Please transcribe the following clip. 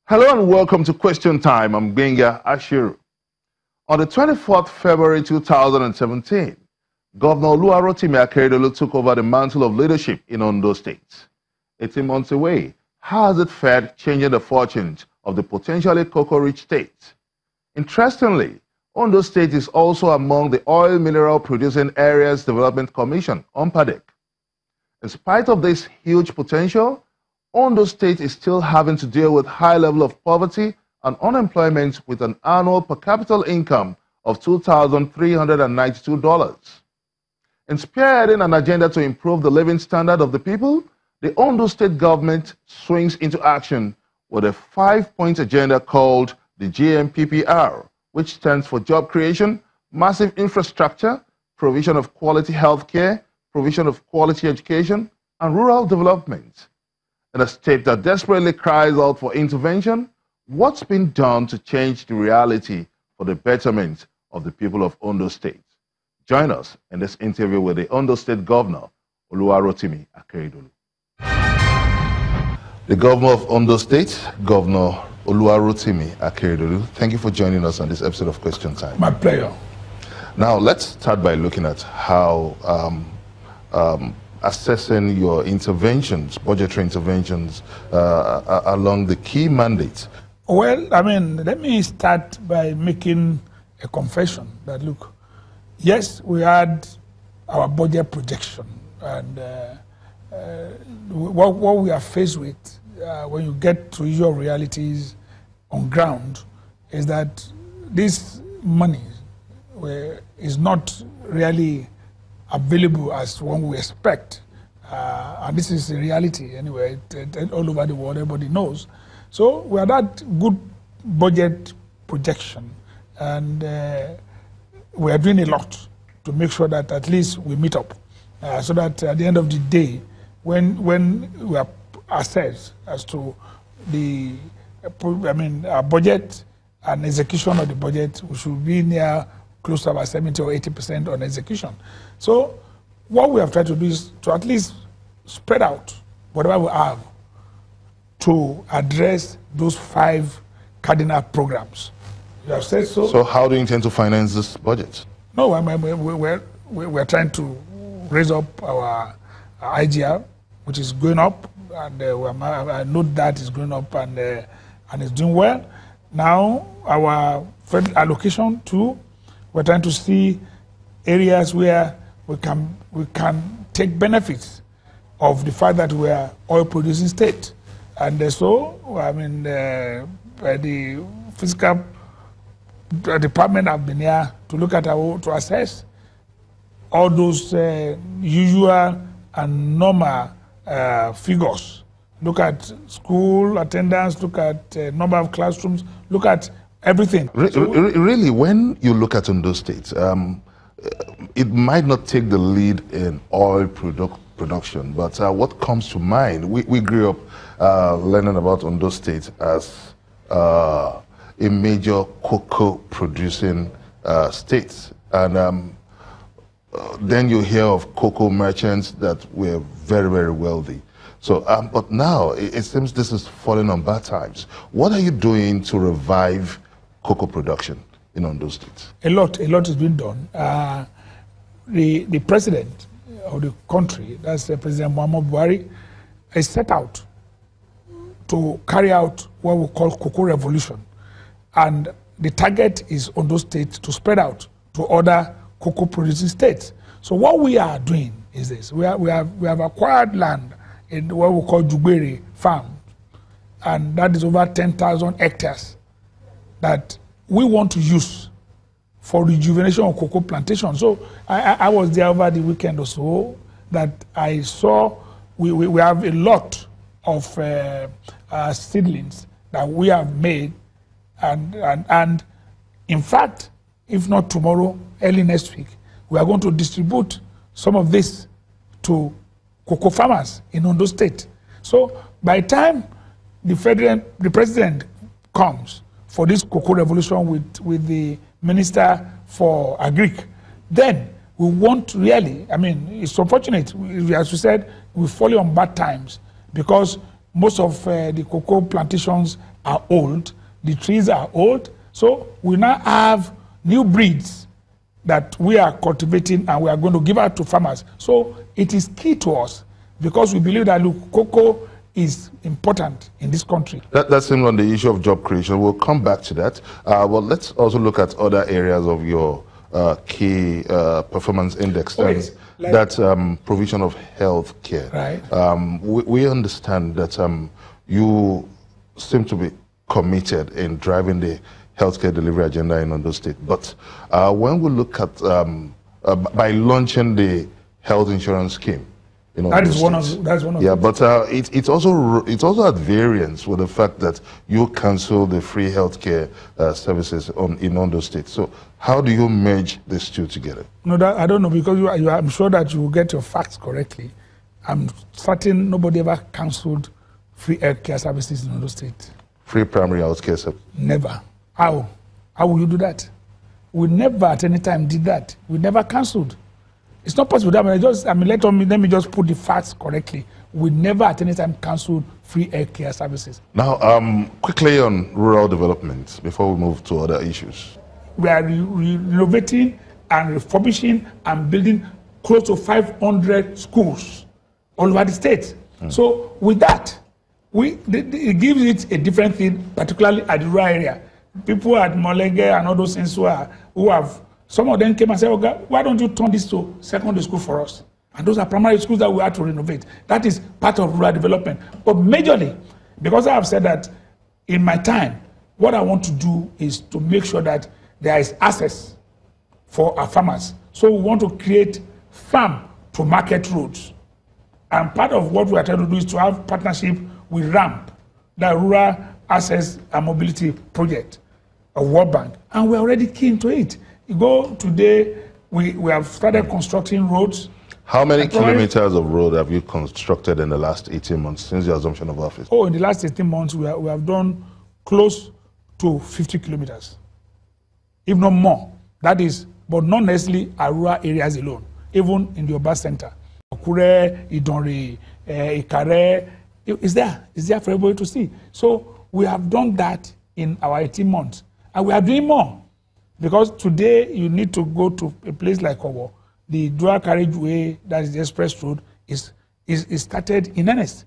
Hello and welcome to Question Time. I'm Benga Ashiru. On the 24th February 2017, Governor Oluwarotimi Akeredolu took over the mantle of leadership in Ondo State. 18 months away, how has it fared changing the fortunes of the potentially cocoa-rich state? Interestingly, Ondo State is also among the Oil Mineral Producing Areas Development Commission, OMPADEC. In spite of this huge potential, Ondo State is still having to deal with high level of poverty and unemployment with an annual per capita income of $2,392. In spearheading an agenda to improve the living standard of the people, the Ondo State government swings into action with a 5-point agenda called the GMPPR, which stands for job creation, massive infrastructure, provision of quality health care, provision of quality education, and rural development. In a state that desperately cries out for intervention, what's been done to change the reality for the betterment of the people of Ondo State? Join us in this interview with the Ondo State Governor, Oluwarotimi Akeredolu. The Governor of Ondo State, Governor Oluwarotimi Akeredolu, thank you for joining us on this episode of Question Time. My pleasure. Now, let's start by looking at how assessing your interventions, budgetary interventions, along the key mandates. Well, I mean, let me start by making a confession that, look, yes, we had our budget projection, and what we are faced with when you get to usual realities on ground is that this money is not really available as one would expect. And this is the reality anyway, all over the world, everybody knows. So we had that good budget projection, and we are doing a lot to make sure that at least we meet up, so that at the end of the day, when we are assessed as to the, our budget and execution of the budget, we should be near close to about 70 or 80% on execution. So what we have tried to do is to at least spread out whatever we have to address those 5 cardinal programs. You have said so. So how do you intend to finance this budget? No, we're trying to raise up our IGR, which is going up, and I know that is going up and it's doing well. Now our federal allocation too, we're trying to see areas where we can take benefits of the fact that we are oil-producing state, and so the fiscal department have been here to look at to assess all those usual and normal figures. Look at school attendance, look at number of classrooms, look at everything. Really, when you look at Ondo State, it might not take the lead in oil production, but what comes to mind, we grew up learning about Ondo State as a major cocoa producing state, and then you hear of cocoa merchants that were very, very wealthy. So, but now it seems this is falling on bad times. What are you doing to revive cocoa production in Ondo State? A lot is being done. The president of the country, that's President Muhammad Buhari, is set out to carry out what we call cocoa revolution. And the target is Ondo State to spread out to other cocoa producing states. So what we are doing is this. We have acquired land in what we call Jugbere farm, and that is over 10,000 hectares that we want to use for rejuvenation of cocoa plantation. So I was there over the weekend or so, that I saw we have a lot of seedlings that we have made, and in fact, if not tomorrow, early next week, we are going to distribute some of this to cocoa farmers in Ondo State. So by the time the president comes for this cocoa revolution with the Minister for Agric, then we want really, it's unfortunate, as we said, we fall on bad times because most of the cocoa plantations are old, the trees are old, so we now have new breeds that we are cultivating and we are going to give out to farmers. So it is key to us because we believe that cocoa is important in this country. That's on the issue of job creation. We'll come back to that. Well, let's also look at other areas of your key performance index. Like that provision of health care. Right. We understand that you seem to be committed in driving the healthcare delivery agenda in Ondo State. But when we look at, by launching the health insurance scheme, that's one of yeah, but it's also at variance with the fact that you cancel the free healthcare services in Ondo State. So how do you merge these two together? No, I don't know, because I'm sure that you will get your facts correctly. I'm certain nobody ever cancelled free healthcare services in Ondo State. Free primary healthcare services? Never. How will you do that? We never at any time did that. We never cancelled. It's not possible. Let me just put the facts correctly. We never at any time cancelled free healthcare services. Now, quickly on rural development before we move to other issues. We are renovating and refurbishing and building close to 500 schools all over the state. So with that, it gives it a different thing, particularly at the rural area. People at Molenge and all those things who have, some of them came and said, "Oh God, why don't you turn this to secondary school for us?" And those are primary schools that we have to renovate. That is part of rural development. But majorly, because I have said that in my time, what I want to do is to make sure that there is access for our farmers. So we want to create farm to market roads. And part of what we are trying to do is to have partnership with RAMP, the Rural Access and Mobility Project of World Bank. And we're already keen to it. You go today, we have started constructing roads. How many kilometers of road have you constructed in the last 18 months since your assumption of office? Oh, in the last 18 months, we have done close to 50 kilometers, if not more. That is, but not necessarily our rural areas alone, even in the Oba Center. Akure, Idonre, Ikare, it's there for everybody to see. So we have done that in our 18 months, and we are doing more. Because today you need to go to a place like Owo. The dual carriageway, that is the express road, is started in earnest.